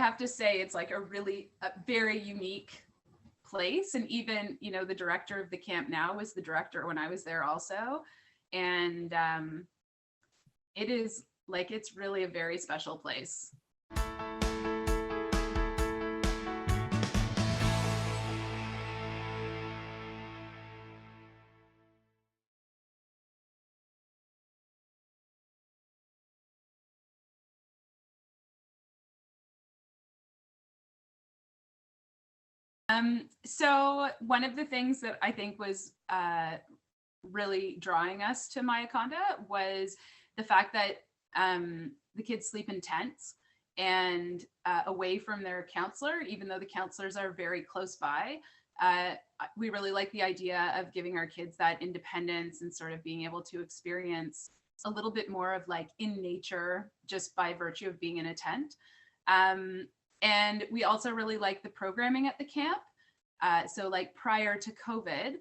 have to say it's like a very unique place. And even, you know, the director of the camp now was the director when I was there also. And it is like, it's really a very special place. So one of the things that I think was really drawing us to Mi-A-Kon-Da was the fact that the kids sleep in tents and away from their counselor, even though the counselors are very close by. We really like the idea of giving our kids that independence and sort of being able to experience a little bit more of like in nature just by virtue of being in a tent. And we also really like the programming at the camp. So like prior to COVID,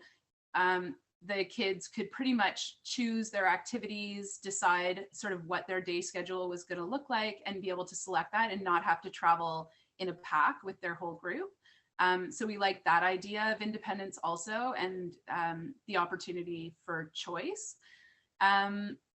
the kids could pretty much choose their activities, decide sort of what their day schedule was going to look like, and be able to select that and not have to travel in a pack with their whole group. So we like that idea of independence also, and the opportunity for choice.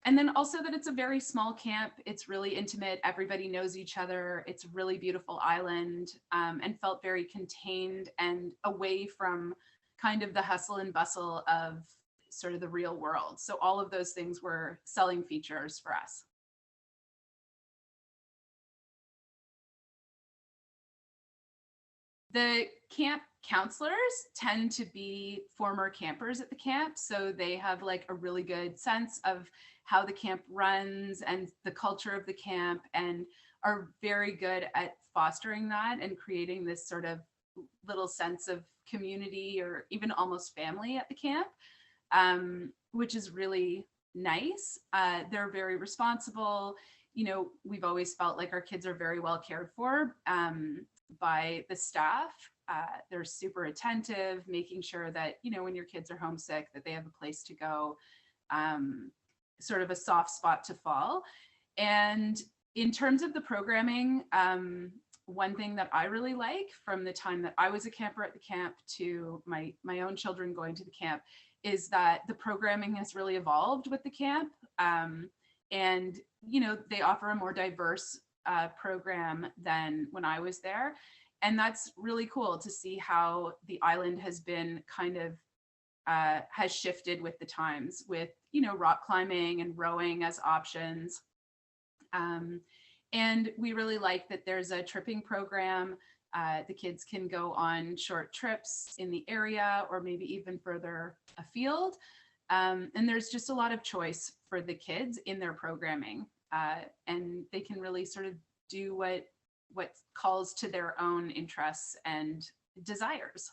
And then also that it's a very small camp. It's really intimate. Everybody knows each other. It's a really beautiful island, and felt very contained and away from kind of the hustle and bustle of sort of the real world. So all of those things were selling features for us. The camp counselors tend to be former campers at the camp, so they have like a really good sense of how the camp runs and the culture of the camp, and are very good at fostering that and creating this sort of little sense of community or even almost family at the camp, which is really nice. They're very responsible. You know, we've always felt like our kids are very well cared for by the staff. They're super attentive, making sure that, you know, when your kids are homesick, that they have a place to go, sort of a soft spot to fall. And in terms of the programming, one thing that I really like from the time that I was a camper at the camp to my own children going to the camp is that the programming has really evolved with the camp. And, you know, they offer a more diverse program than when I was there. And that's really cool to see how the island has been kind of has shifted with the times, with, you know, rock climbing and rowing as options. And we really like that there's a tripping program. The kids can go on short trips in the area or maybe even further afield. And there's just a lot of choice for the kids in their programming. And they can really sort of do what calls to their own interests and desires.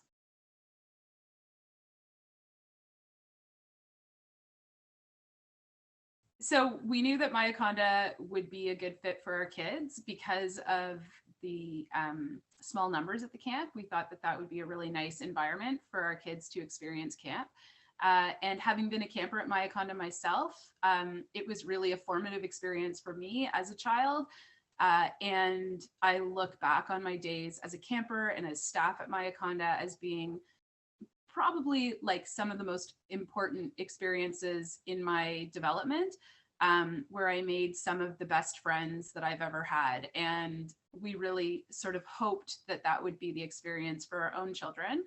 So we knew that Mi-A-Kon-Da would be a good fit for our kids because of the small numbers at the camp. We thought that that would be a really nice environment for our kids to experience camp. And having been a camper at Mi-A-Kon-Da myself, it was really a formative experience for me as a child. And I look back on my days as a camper and as staff at Mi-A-Kon-Da as being probably like some of the most important experiences in my development, where I made some of the best friends that I've ever had. And we really sort of hoped that that would be the experience for our own children.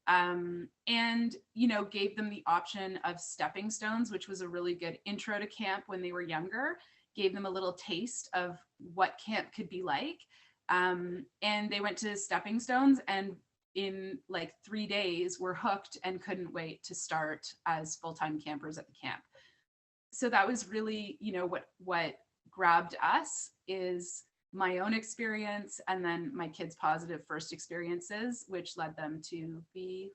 And, you know, gave them the option of stepping stones, which was a really good intro to camp when they were younger, gave them a little taste of what camp could be like. And they went to stepping stones, and in like 3 days were hooked and couldn't wait to start as full-time campers at the camp. So that was really, you know, what grabbed us is my own experience and then my kids' positive first experiences, which led them to be,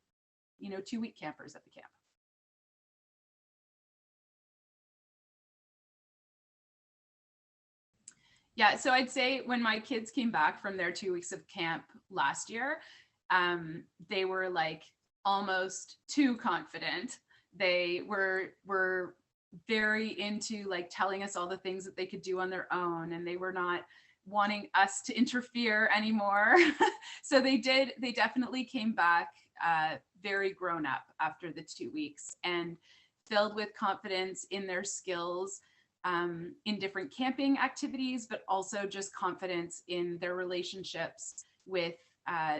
you know, 2-week campers at the camp. Yeah, so I'd say when my kids came back from their 2 weeks of camp last year, they were like almost too confident. They were very into like telling us all the things that they could do on their own, and they were not wanting us to interfere anymore. So they definitely came back very grown up after the 2 weeks and filled with confidence in their skills in different camping activities, but also just confidence in their relationships with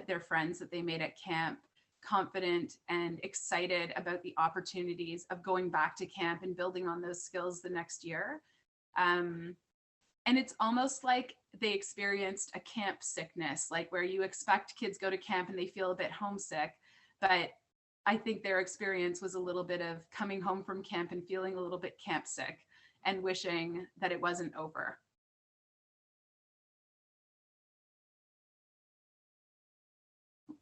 their friends that they made at camp, confident and excited about the opportunities of going back to camp and building on those skills the next year. And it's almost like they experienced a camp sickness, like where you expect kids go to camp and they feel a bit homesick. But I think their experience was a little bit of coming home from camp and feeling a little bit camp sick and wishing that it wasn't over.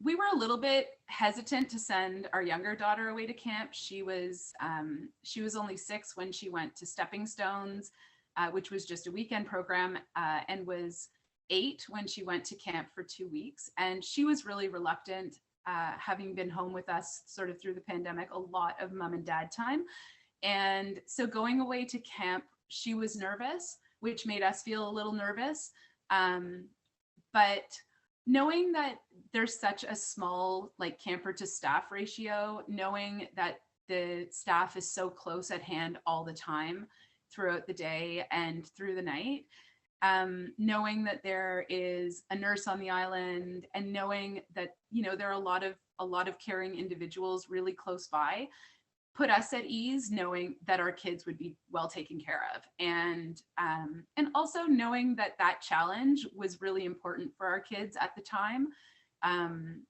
We were a little bit hesitant to send our younger daughter away to camp. She was only 6 when she went to Stepping Stones, which was just a weekend program, and was 8 when she went to camp for 2 weeks. And she was really reluctant, having been home with us sort of through the pandemic, a lot of mom and dad time. And so going away to camp, she was nervous, which made us feel a little nervous. But knowing that there's such a small like camper to staff ratio, knowing that the staff is so close at hand all the time throughout the day and through the night, knowing that there is a nurse on the island, and knowing that, you know, there are a lot of caring individuals really close by, put us at ease, knowing that our kids would be well taken care of. And also knowing that that challenge was really important for our kids at the time,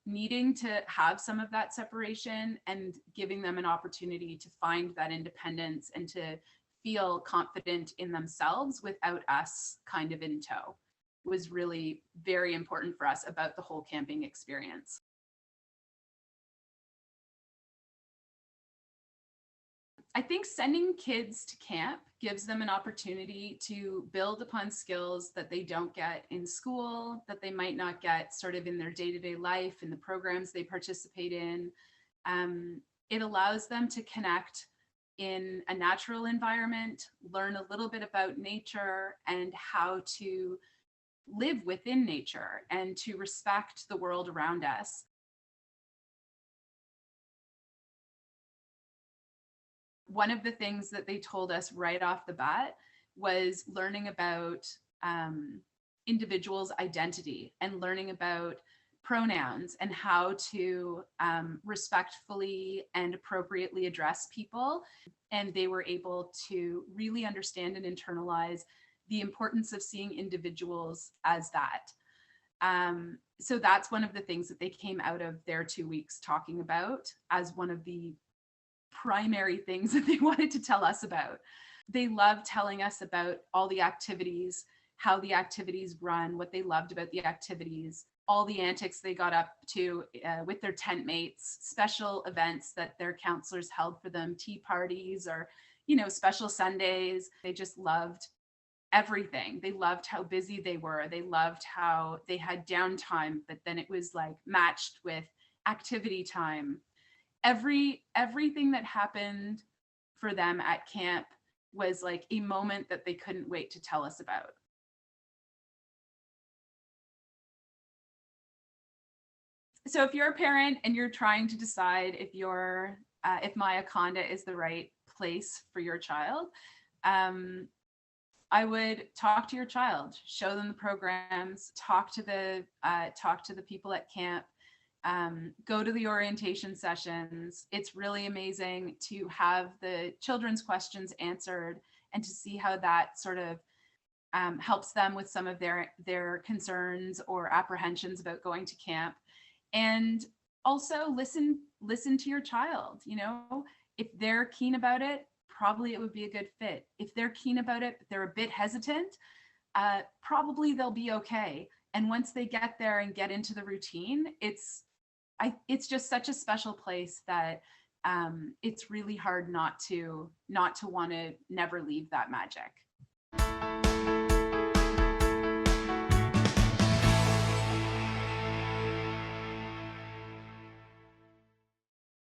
needing to have some of that separation and giving them an opportunity to find that independence and to feel confident in themselves without us kind of in tow was really very important for us about the whole camping experience. I think sending kids to camp gives them an opportunity to build upon skills that they don't get in school, that they might not get sort of in their day-to-day life, in the programs they participate in. It allows them to connect in a natural environment, learn a little bit about nature and how to live within nature and to respect the world around us. One of the things that they told us right off the bat was learning about individuals' identity and learning about pronouns and how to respectfully and appropriately address people. And they were able to really understand and internalize the importance of seeing individuals as that. So that's one of the things that they came out of their 2 weeks talking about as one of the primary things that they wanted to tell us about. They loved telling us about all the activities, how the activities run, what they loved about the activities, all the antics they got up to with their tent mates, special events that their counselors held for them, tea parties or, you know, special Sundays. They just loved everything. They loved how busy they were. They loved how they had downtime, but then it was like matched with activity time. Everything that happened for them at camp was like a moment that they couldn't wait to tell us about. So if you're a parent and you're trying to decide if if Mi-A-Kon-Da is the right place for your child, I would talk to your child, show them the programs, talk to the people at camp. Go to the orientation sessions. It's really amazing to have the children's questions answered and to see how that sort of helps them with some of their concerns or apprehensions about going to camp. And also listen to your child. You know, if they're keen about it, probably it would be a good fit. If they're keen about it, but they're a bit hesitant, probably they'll be okay. And once they get there and get into the routine, it's just such a special place that it's really hard not to want to never leave that magic.